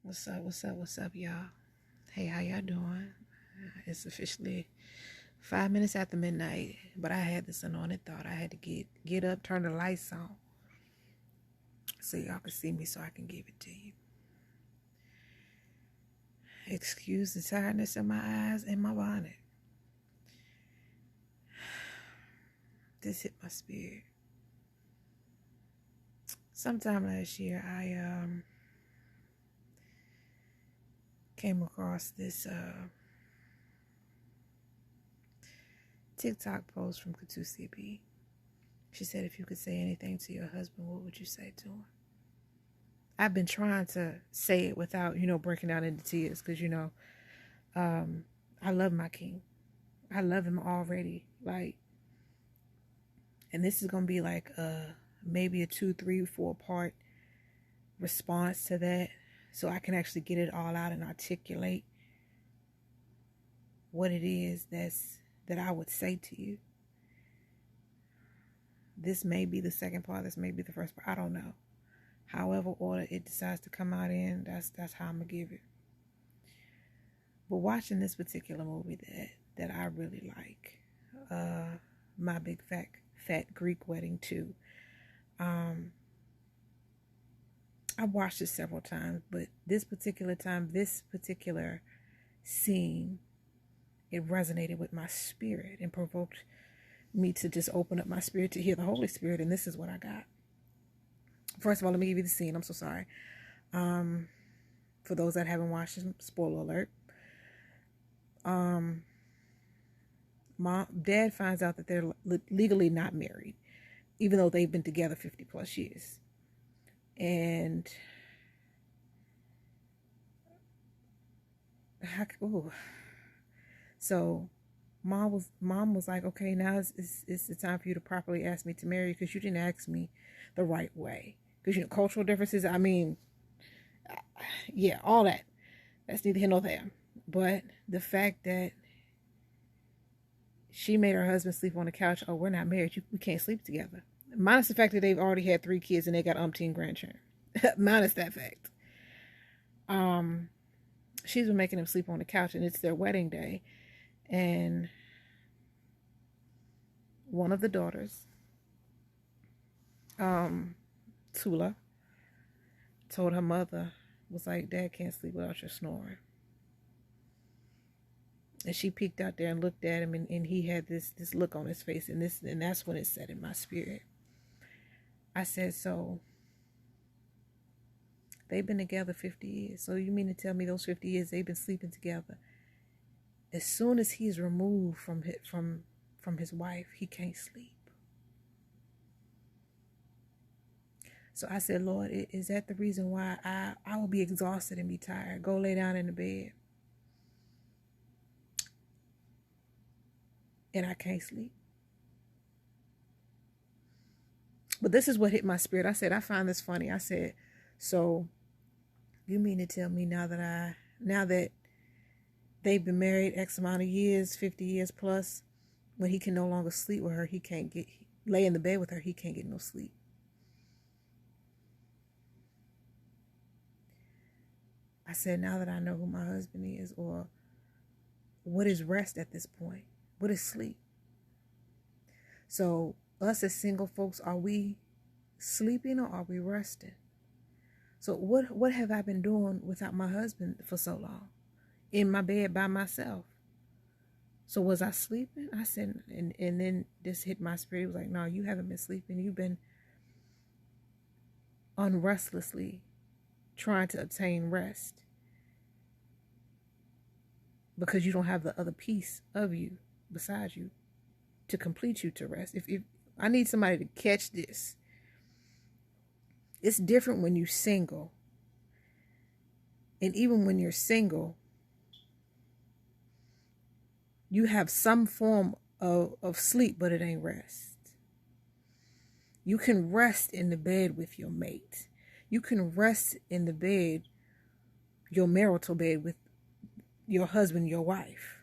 What's up? What's up? What's up, y'all? Hey, how y'all doing? It's officially 5 minutes after midnight, but I had this anointed thought. I had to get up, turn the lights on, so y'all can see me, so I can give it to you. Excuse the tiredness in my eyes and my bonnet. This hit my spirit. Sometime last year, I came across this TikTok post from Katusi B. She said, if you could say anything to your husband, what would you say to him? I've been trying to say it without, breaking down into tears, because, I love my king. I love him already. And this is going to be like maybe a 2, 3, 4 part response to that, so I can actually get it all out and articulate what it is that I would say to you. This may be the second part. This may be the first part. I don't know. However order it decides to come out in, that's how I'm gonna give it. But watching this particular movie that I really like, My Big Fat Greek Wedding 2. I watched it several times, but this particular scene, it resonated with my spirit and provoked me to just open up my spirit to hear the Holy Spirit, and this is what I got. First of all, let me give you the scene. I'm so sorry. For those that haven't watched it, spoiler alert. Dad finds out that they're legally not married, even though they've been together 50 plus years. And so mom was like, okay, now it's the time for you to properly ask me to marry you, because you didn't ask me the right way. Because cultural differences, yeah, all that's neither here nor there. But the fact that she made her husband sleep on the couch, we're not married, we can't sleep together. Minus the fact that they've already had 3 kids and they got umpteen grandchildren. Minus that fact. She's been making him sleep on the couch, and it's their wedding day. And one of the daughters, Tula, told her mother, was like, Dad can't sleep without your snoring. And she peeked out there and looked at him, and he had this look on his face, and that's when it set in my spirit. I said, so they've been together 50 years. So you mean to tell me those 50 years they've been sleeping together? As soon as he's removed from his wife, he can't sleep. So I said, Lord, is that the reason why I will be exhausted and be tired? Go lay down in the bed. And I can't sleep. But this is what hit my spirit. I said, I find this funny. I said, so you mean to tell me now that they've been married X amount of years, 50 years plus, when he can no longer sleep with her, he can't lay in the bed with her, he can't get no sleep. I said, now that I know who my husband is, or what is rest at this point? What is sleep? So us as single folks, are we sleeping or are we resting? So what have I been doing without my husband for so long? In my bed by myself. So was I sleeping? I said, and then this hit my spirit. It was like, no, you haven't been sleeping. You've been unrestlessly trying to obtain rest, because you don't have the other piece of you besides you to complete you to rest. If I need somebody to catch this. It's different when you're single. And even when you're single, you have some form of sleep, but it ain't rest. You can rest in the bed with your mate. You can rest in the bed, your marital bed, with your husband, your wife.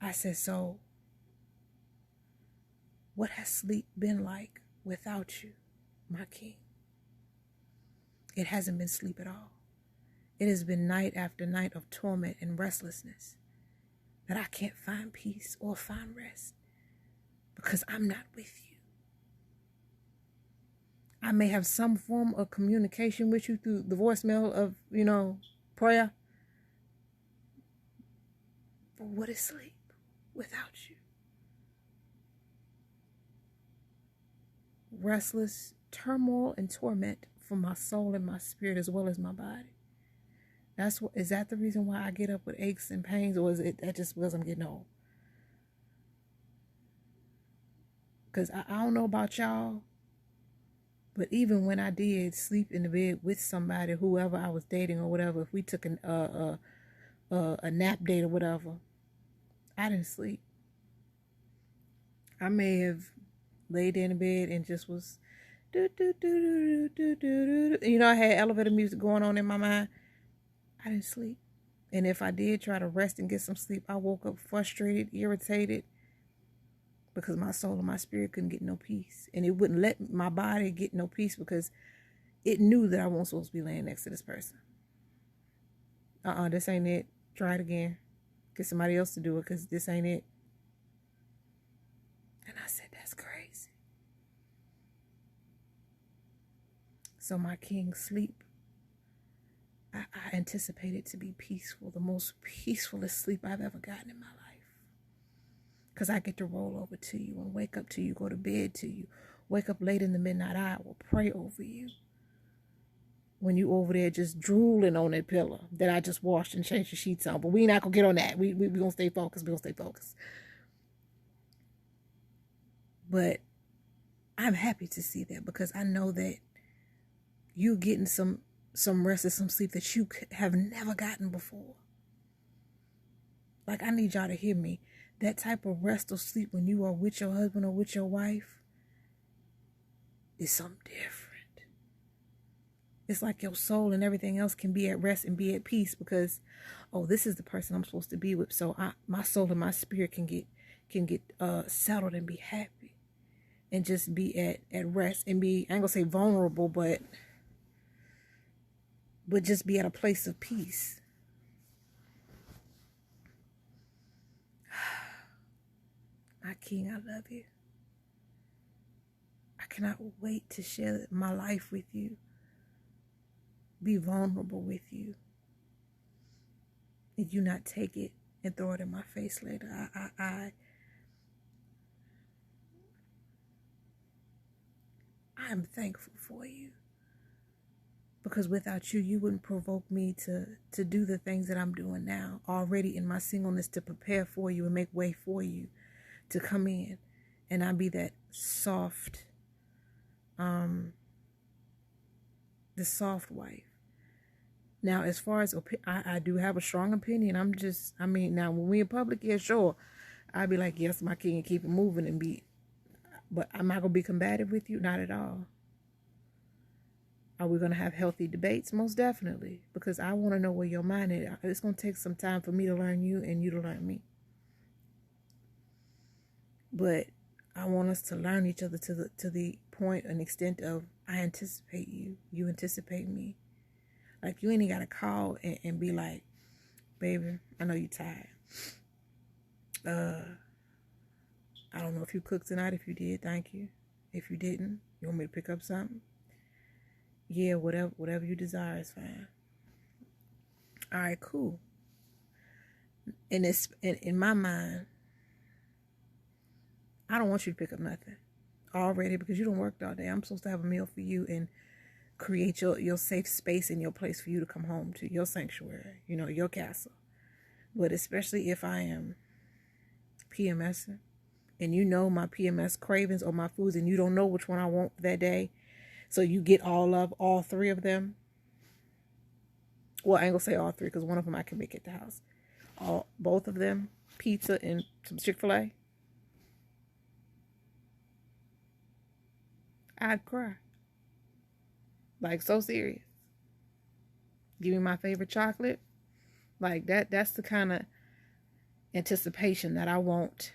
I said, so what has sleep been like without you, my king? It hasn't been sleep at all. It has been night after night of torment and restlessness that I can't find peace or find rest because I'm not with you. I may have some form of communication with you through the voicemail of, prayer. But what is sleep without you? Restless turmoil and torment for my soul and my spirit as well as my body. Is that the reason why I get up with aches and pains, or is it that just because I'm getting old? Because I don't know about y'all, but even when I did sleep in the bed with somebody, whoever I was dating or whatever, if we took a nap date or whatever, I didn't sleep. I may have laid in the bed and just was I had elevator music going on in my mind. I didn't sleep. And if I did try to rest and get some sleep, I woke up frustrated, irritated, because my soul and my spirit couldn't get no peace. And it wouldn't let my body get no peace because it knew that I wasn't supposed to be laying next to this person. This ain't it. Try it again. Get somebody else to do it because this ain't it. And I said, that's crazy. So my king, sleep, I anticipated to be peaceful, the most peacefulest sleep I've ever gotten in my life. Because I get to roll over to you and wake up to you, go to bed to you, wake up late in the midnight hour, pray over you. When you over there just drooling on that pillow that I just washed and changed the sheets on. But we not going to get on that. We going to stay focused. We're going to stay focused. But I'm happy to see that because I know that you getting some rest and some sleep that you have never gotten before. Like, I need y'all to hear me. That type of rest or sleep when you are with your husband or with your wife is something different. It's like your soul and everything else can be at rest and be at peace because, this is the person I'm supposed to be with. So my soul and my spirit can get settled and be happy and just be at rest and be, I ain't gonna say vulnerable, but just be at a place of peace. My king, I love you. I cannot wait to share my life with you. Be vulnerable with you. And you not take it and throw it in my face later. I'm thankful for you. Because without you, you wouldn't provoke me to do the things that I'm doing now. Already in my singleness, to prepare for you and make way for you to come in. And I'll be that soft, the soft wife. Now, as far as, I do have a strong opinion. Now when we in public, yeah, sure. I'd be like, yes, my king, and keep it moving but I'm not going to be combative with you. Not at all. Are we going to have healthy debates? Most definitely. Because I want to know where your mind is. It's going to take some time for me to learn you and you to learn me. But I want us to learn each other to the point and extent of I anticipate you. You anticipate me. Like, you ain't got to call and be like, baby, I know you're tired. I don't know if you cooked tonight. If you did, thank you. If you didn't, you want me to pick up something? Yeah, whatever you desire is fine. All right, cool. And it's in my mind, I don't want you to pick up nothing already because you don't work all day. I'm supposed to have a meal for you and create your safe space and your place for you to come home to, your sanctuary, your castle. But especially if I am PMSing and my PMS cravings or my foods and you don't know which one I want that day, so you get all three of them. Well, I ain't gonna say all three because one of them I can make at the house. Both of them, pizza and some Chick-fil-A. I'd cry. Like, so serious. Give me my favorite chocolate. Like, that's the kind of anticipation that I want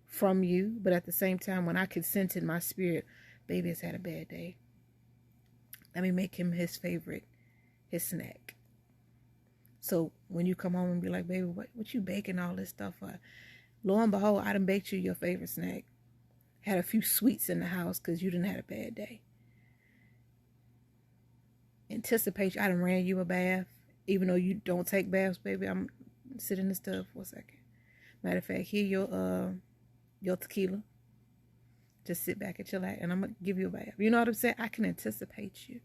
from you. But at the same time, when I can sense in my spirit, baby has had a bad day. Let me make him his favorite, his snack. So when you come home and be like, baby, what you baking all this stuff for? Lo and behold, I done baked you your favorite snack. Had a few sweets in the house because you didn't have a bad day. Anticipate, I done ran you a bath. Even though you don't take baths, baby, I'm sitting in the tub for a second. Matter of fact, here your tequila. Just sit back and chillax, and I'm going to give you a bath. You know what I'm saying? I can anticipate you.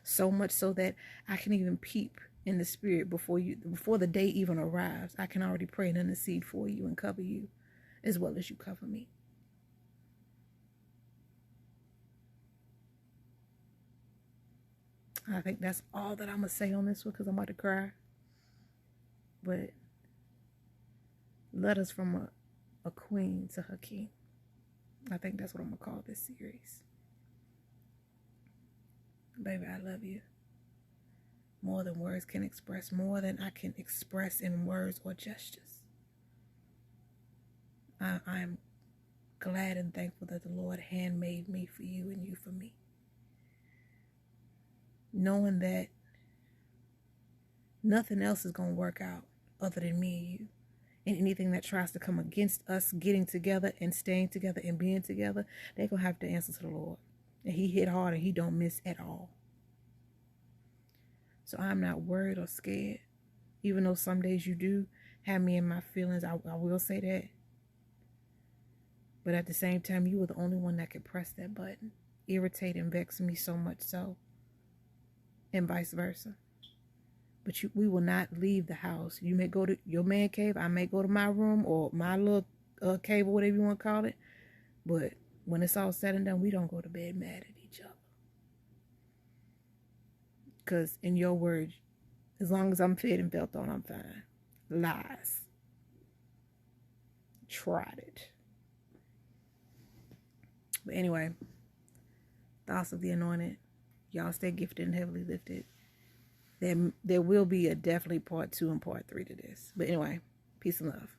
So much so that I can even peep in the spirit before the day even arrives. I can already pray and intercede for you and cover you as well as you cover me. I think that's all that I'm going to say on this one because I'm about to cry. But letters from a queen to her king. I think that's what I'm going to call this series. Baby, I love you. More than words can express, more than I can express in words or gestures. I'm glad and thankful that the Lord handmade me for you and you for me. Knowing that nothing else is going to work out other than me and you. And anything that tries to come against us getting together and staying together and being together, they're going to have to answer to the Lord. And he hit hard and he don't miss at all. So I'm not worried or scared. Even though some days you do have me in my feelings, I will say that. But at the same time, you were the only one that could press that button. Irritate and vex me so much so. And vice versa. But we will not leave the house. You may go to your man cave. I may go to my room or my little cave or whatever you want to call it. But when it's all said and done, we don't go to bed mad at each other. Because in your words, as long as I'm fed and felt on, I'm fine. Lies. Tried it. But anyway, thoughts of the anointed. Y'all stay gifted and heavily lifted. There will be a definitely part 2 and part 3 to this. But anyway, peace and love.